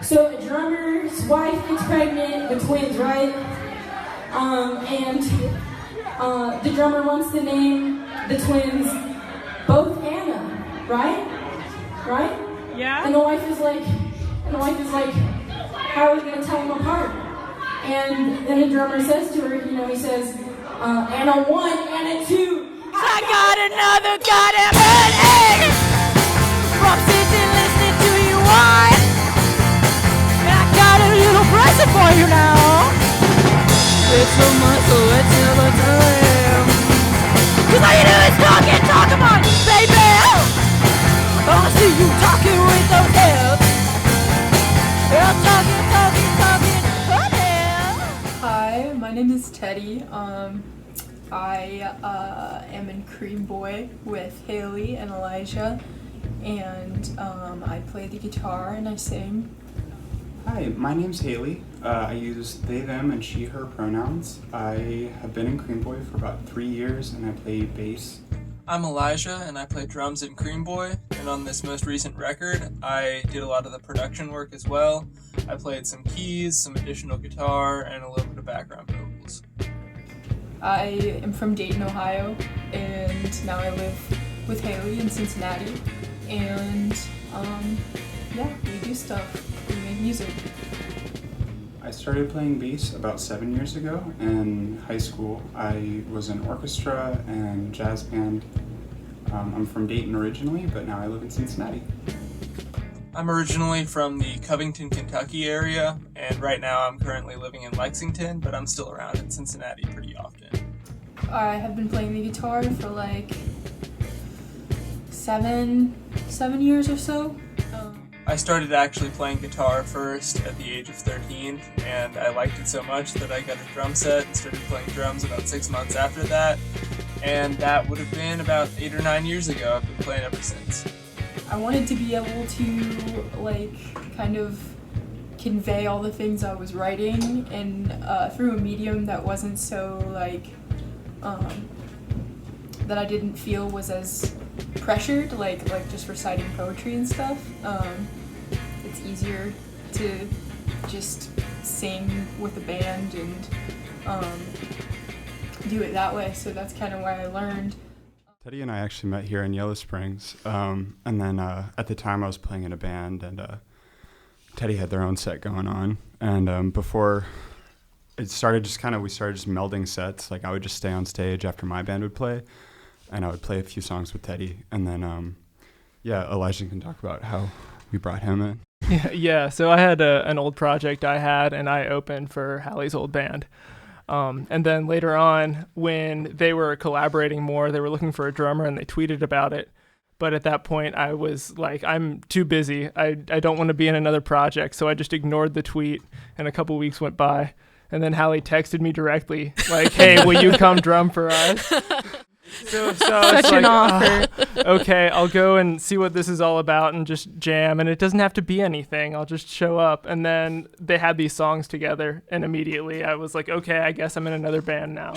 So a drummer's wife gets pregnant with twins, right? And the drummer wants to name the twins both Anna, right? Right? Yeah. And the wife is like, how are we gonna tell them apart? And then the drummer says to her, he says, Anna 1, Anna 2. I got another goddamn headache from sitting listening to you whine. And I got a little present for you now. It's a muscle, it's never time. Cause all you do is talk about it, baby. I see you talking with those hips. You're talking. Hi, my name is Teddy. I am in Creamboy with Haley and Elijah, and I play the guitar and I sing. Hi, my name's Haley. I use they, them, and she, her pronouns. I have been in Creamboy for about 3 years, and I play bass. I'm Elijah, and I play drums in Creamboy, and on this most recent record, I did a lot of the production work as well. I played some keys, some additional guitar, and a little bit of background vocals. I am from Dayton, Ohio, and now I live with Haley in Cincinnati, and we do stuff. We make music. I started playing bass about 7 years ago. In high school, I was in orchestra and jazz band. I'm from Dayton originally, but now I live in Cincinnati. I'm originally from the Covington, Kentucky area, and right now I'm currently living in Lexington, but I'm still around in Cincinnati pretty often. I have been playing the guitar for like seven years or so. I started actually playing guitar first at the age of 13, and I liked it so much that I got a drum set and started playing drums about 6 months after that, and that would have been about 8 or 9 years ago. I've been playing ever since. I wanted to be able to kind of convey all the things I was writing and through a medium that wasn't so that I didn't feel was as pressured, like just reciting poetry and stuff. It's easier to just sing with a band and do it that way, so that's kind of why I learned. Teddy and I actually met here in Yellow Springs, and then at the time I was playing in a band, and Teddy had their own set going on, and before it started, we started just melding sets. Like I would just stay on stage after my band would play, and I would play a few songs with Teddy, and then Elijah can talk about how we brought him in. Yeah. So I had an old project I had, and I opened for Hallie's old band. And then later on, when they were collaborating more, they were looking for a drummer, and they tweeted about it. But at that point, I was like, I'm too busy. I don't want to be in another project. So I just ignored the tweet, and a couple weeks went by. And then Hallie texted me directly, like, hey, will you come drum for us? So Such an offer. Okay, I'll go and see what this is all about and just jam. And it doesn't have to be anything. I'll just show up. And then they had these songs together. And immediately I was like, okay, I guess I'm in another band now.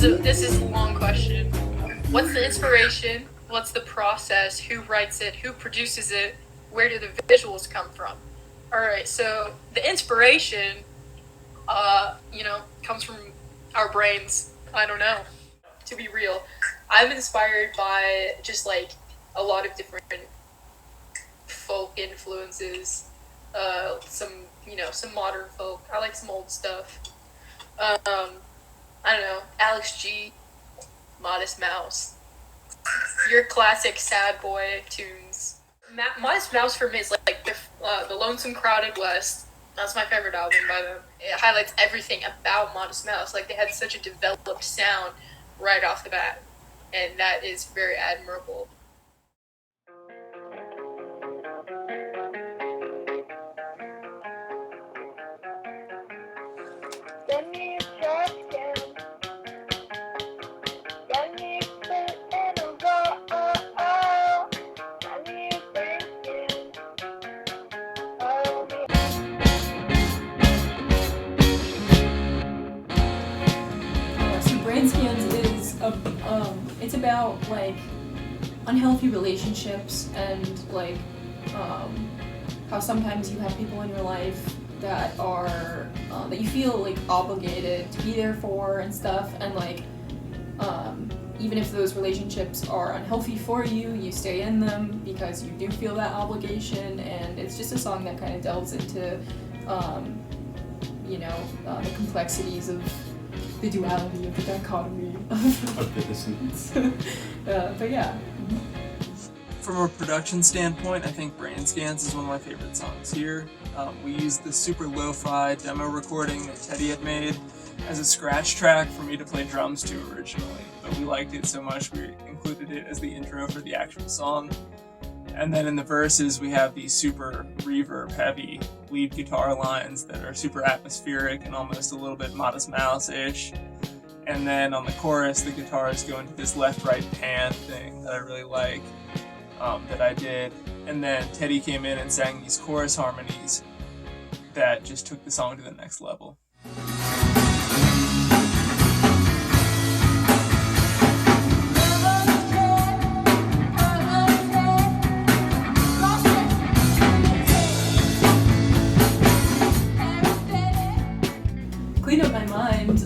This is a long question. What's the inspiration? What's the process? Who writes it? Who produces it? Where do the visuals come from? All right, so the inspiration, comes from our brains. I don't know. To be real, I'm inspired by just like a lot of different folk influences. Some modern folk. I like some old stuff. I don't know, Alex G, Modest Mouse, your classic sad boy tunes. Modest Mouse for me is like the Lonesome Crowded West. That's my favorite album by them. It highlights everything about Modest Mouse. Like they had such a developed sound right off the bat, and that is very admirable. about like unhealthy relationships and like how sometimes you have people in your life that are that you feel like obligated to be there for and stuff, and like even if those relationships are unhealthy for you, you stay in them because you do feel that obligation. And it's just a song that kind of delves into the complexities of the duality of the dichotomy Of the dissonance. but yeah. From a production standpoint, I think Brain Scans is one of my favorite songs here. We used the super lo-fi demo recording that Teddy had made as a scratch track for me to play drums to originally, but we liked it so much we included it as the intro for the actual song. And then in the verses, we have these super reverb-heavy lead guitar lines that are super atmospheric and almost a little bit Modest Mouse-ish. And then on the chorus, the guitars go into this left-right pan thing that I really like, that I did. And then Teddy came in and sang these chorus harmonies that just took the song to the next level. Clean Up My Mind,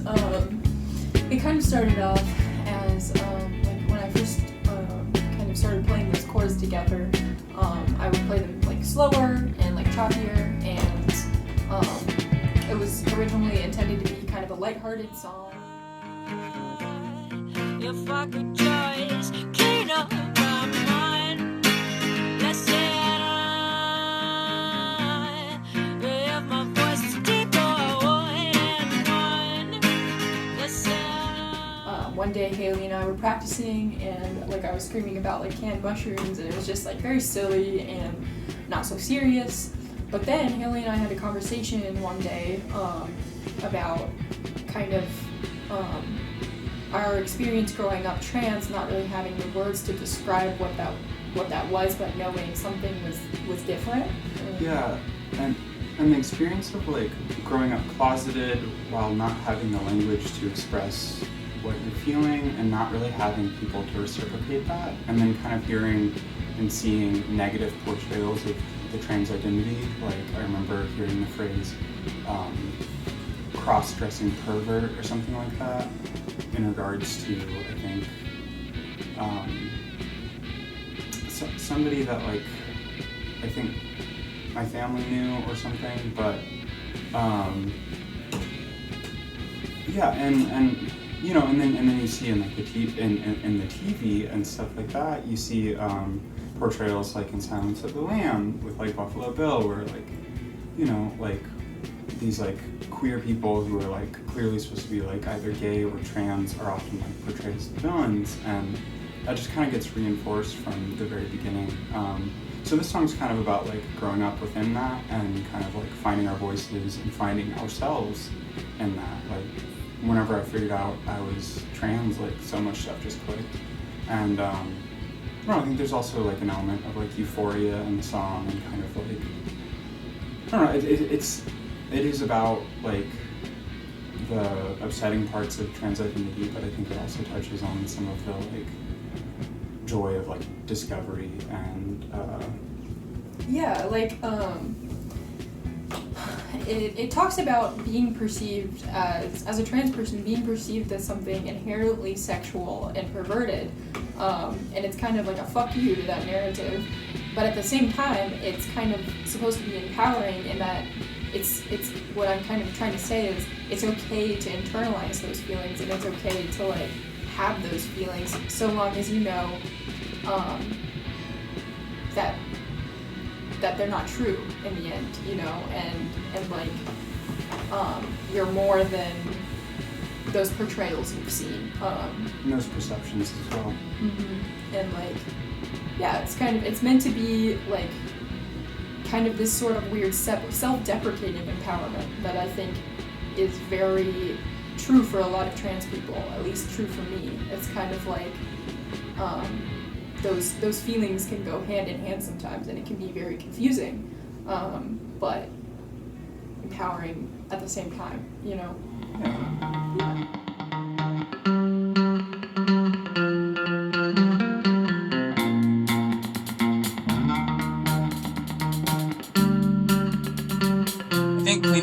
it kind of started off as like when I first kind of started playing those chords together. I would play them like slower and like choppier, and it was originally intended to be kind of a lighthearted song. If I could just clean up my mind, let's say if my voice is deep or let's say One day Haley and I were practicing, and like I was screaming about like canned mushrooms, and it was just like very silly and not so serious. But then Haley and I had a conversation one day about kind of our experience growing up trans, not really having the words to describe what that was, but knowing something was different. Yeah, and the experience of like growing up closeted while not having the language to express what you're feeling and not really having people to reciprocate that, and then kind of hearing and seeing negative portrayals of the trans identity. Like I remember hearing the phrase cross-dressing pervert or something like that in regards to, I think, somebody that like I think my family knew or something, but yeah, and you know, and then you see in like the TV and stuff like that, you see portrayals like in Silence of the Lamb with like Buffalo Bill, where like, you know, like these like queer people who are like clearly supposed to be like either gay or trans are often like portrayed as the villains, and that just kind of gets reinforced from the very beginning. So this song's kind of about like growing up within that and kind of like finding our voices and finding ourselves in that. Like whenever I figured out I was trans, like so much stuff just clicked. And I don't know, I think there's also like an element of like euphoria in the song and kind of like, I don't know, it is about like the upsetting parts of trans identity, but I think it also touches on some of the like joy of like discovery and yeah, like it talks about being perceived as a trans person, being perceived as something inherently sexual and perverted, and it's kind of like a fuck you to that narrative, but at the same time it's kind of supposed to be empowering in that it's what I'm kind of trying to say is it's okay to internalize those feelings, and it's okay to like have those feelings so long as you know that they're not true in the end, you know, and like you're more than those portrayals you've seen. and those perceptions as well. Mm-hmm. And like, yeah, it's meant to be like kind of this sort of weird self-deprecating empowerment that I think is very true for a lot of trans people, at least true for me. It's kind of like those feelings can go hand in hand sometimes, and it can be very confusing, but empowering at the same time, you know? Yeah.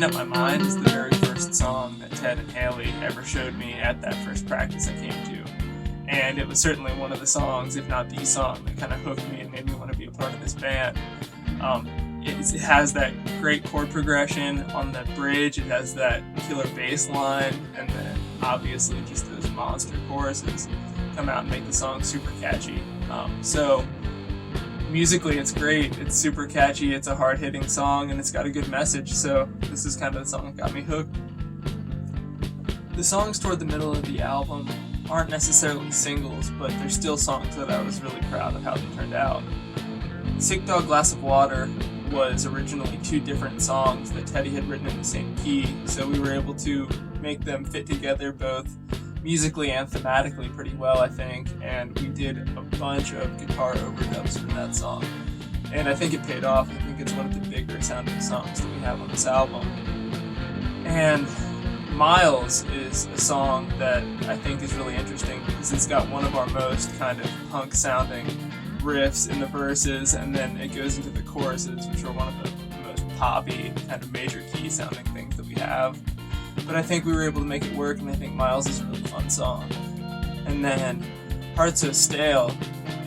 Made Up My Mind is the very first song that Ted and Haley ever showed me at that first practice I came to. And it was certainly one of the songs, if not the song, that kind of hooked me and made me want to be a part of this band. It has that great chord progression on the bridge, it has that killer bass line, and then obviously just those monster choruses come out and make the song super catchy. So musically it's great, it's super catchy, it's a hard-hitting song, and it's got a good message, so this is kind of the song that got me hooked. The songs toward the middle of the album aren't necessarily singles, but they're still songs that I was really proud of how they turned out. Sick Dog Glass of Water was originally 2 different songs that Teddy had written in the same key, so we were able to make them fit together both musically and thematically pretty well, I think, and we did a bunch of guitar overdubs for that song. And I think it paid off. I think it's one of the bigger sounding songs that we have on this album. And Miles is a song that I think is really interesting because it's got one of our most kind of punk sounding riffs in the verses, and then it goes into the choruses, which are one of the most poppy, kind of major key sounding things that we have. But I think we were able to make it work, and I think Miles is a really fun song. And then Heart So Stale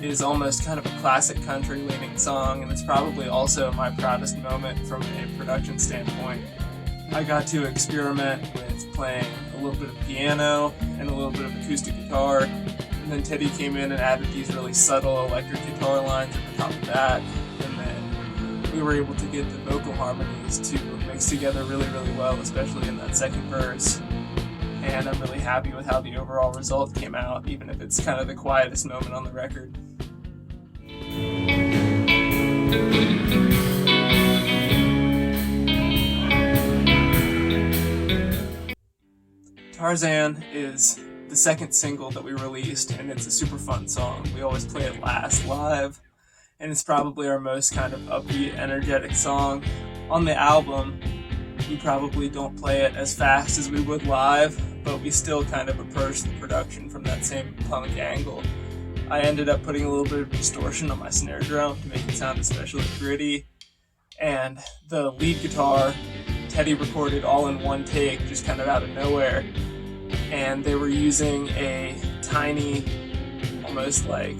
is almost kind of a classic country leaning song, and it's probably also my proudest moment from a production standpoint. I got to experiment with playing a little bit of piano and a little bit of acoustic guitar, and then Teddy came in and added these really subtle electric guitar lines at the top of that, and then we were able to get the vocal harmonies to mix together really, really well, especially in that second verse. And I'm really happy with how the overall result came out, even if it's kind of the quietest moment on the record. Tarzan is the second single that we released, and it's a super fun song. We always play it last live, and it's probably our most kind of upbeat, energetic song. On the album, we probably don't play it as fast as we would live, but we still kind of approach the production from that same punk angle. I ended up putting a little bit of distortion on my snare drum to make it sound especially gritty, and the lead guitar, Teddy recorded all in one take, just kind of out of nowhere, and they were using a tiny, almost like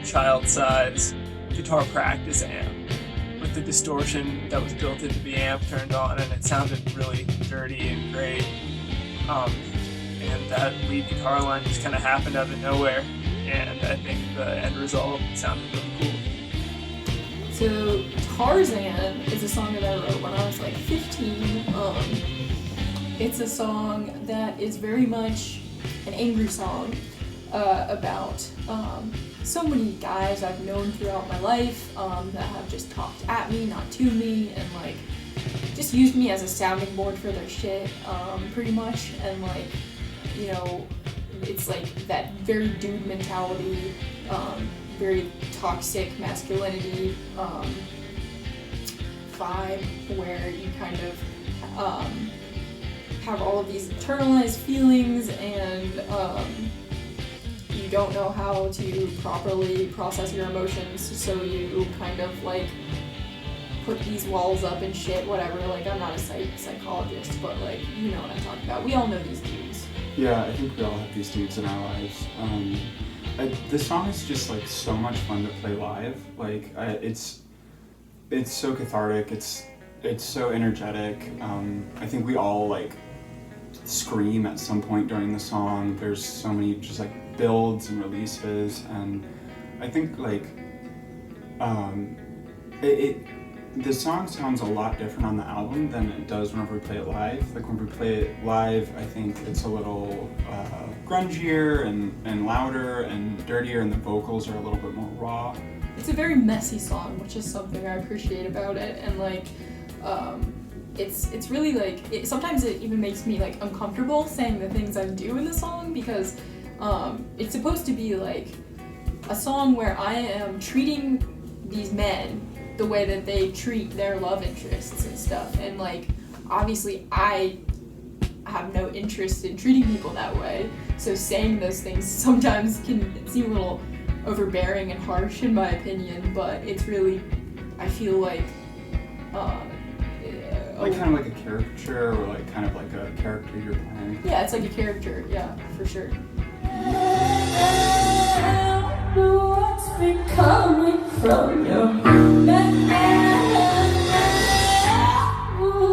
child-size guitar practice amp with the distortion that was built into the amp turned on, and it sounded really dirty and great. And that lead guitar line just kind of happened out of nowhere, and I think the end result sounded really cool. So Tarzan is a song that I wrote when I was like 15. It's a song that is very much an angry song about so many guys I've known throughout my life that have just talked at me, not to me, and like just used me as a sounding board for their shit, pretty much. And like, you know, it's like that very dude mentality, very toxic masculinity vibe where you kind of have all of these internalized feelings, and you don't know how to properly process your emotions, so you kind of like put these walls up and shit, whatever. Like, I'm not a psychologist, but like, you know what I'm talking about. We all know these dudes. Yeah, I think we all have these dudes in our lives. This song is just like so much fun to play live. Like, it's so cathartic. It's so energetic. I think we all like scream at some point during the song. There's so many just like builds and releases, and I think like the song sounds a lot different on the album than it does whenever we play it live. Like when we play it live, I think it's a little grungier and louder and dirtier, and the vocals are a little bit more raw. It's a very messy song, which is something I appreciate about it, and like it's really like sometimes it even makes me like uncomfortable saying the things I do in the song, because it's supposed to be like a song where I am treating these men the way that they treat their love interests and stuff, and like obviously I have no interest in treating people that way, so saying those things sometimes can seem a little overbearing and harsh in my opinion, but it's really, I feel like Like kind of like a caricature, or like kind of like a character you're playing? Yeah, it's like a character, yeah, for sure. What's been coming from your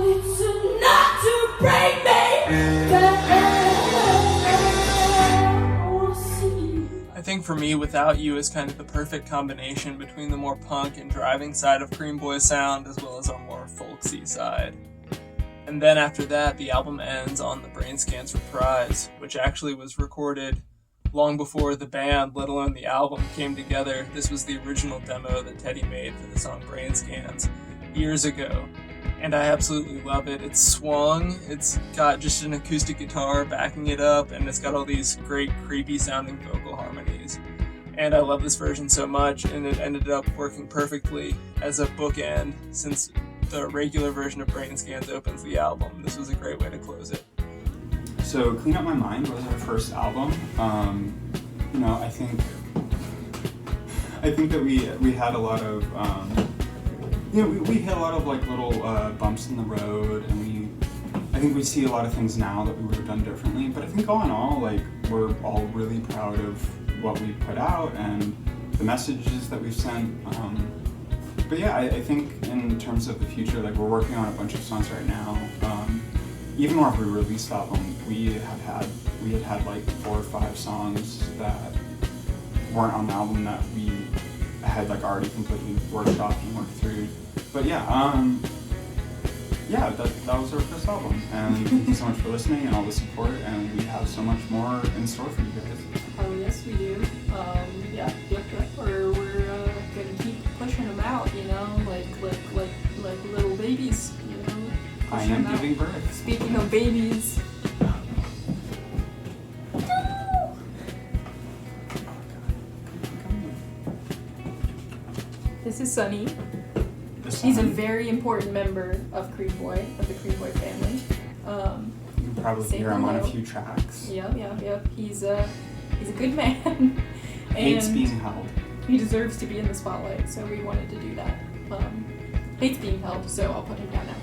it's enough to break me. I think for me, Without You is kind of the perfect combination between the more punk and driving side of Creamboy's sound as well as our more folksy side. And then after that, the album ends on the Brain Scans Reprise, which actually was recorded long before the band, let alone the album, came together. This was the original demo that Teddy made for the song Brain Scans years ago. And I absolutely love it. It's swung, it's got just an acoustic guitar backing it up, and it's got all these great creepy sounding vocal harmonies. And I love this version so much, and it ended up working perfectly as a bookend since the regular version of Brain Scans opens the album. This was a great way to close it. So Clean Up My Mind was our first album. I think that we had a lot of we hit a lot of like little bumps in the road, and I think we see a lot of things now that we would have done differently. But I think all in all, like, we're all really proud of what we put out and the messages that we've sent. But yeah, I think in terms of the future, like, we're working on a bunch of songs right now. Even our re-released album, we had had like 4 or 5 songs that weren't on the album that we had like already completely workshopped and worked through. But yeah, that was our first album, and thank you so much for listening and all the support, and we have so much more in store for you guys. Oh yes, we do. We're gonna keep pushing them out, like little babies, I am giving birth. Speaking of babies. This is Sunny. He's a very important member of Creamboy, of the Creamboy family. You can probably hear him on a few tracks. Yep. He's a good man. Hates And being held. he deserves to be in the spotlight, so we wanted to do that. Hates being held, so I'll put him down now.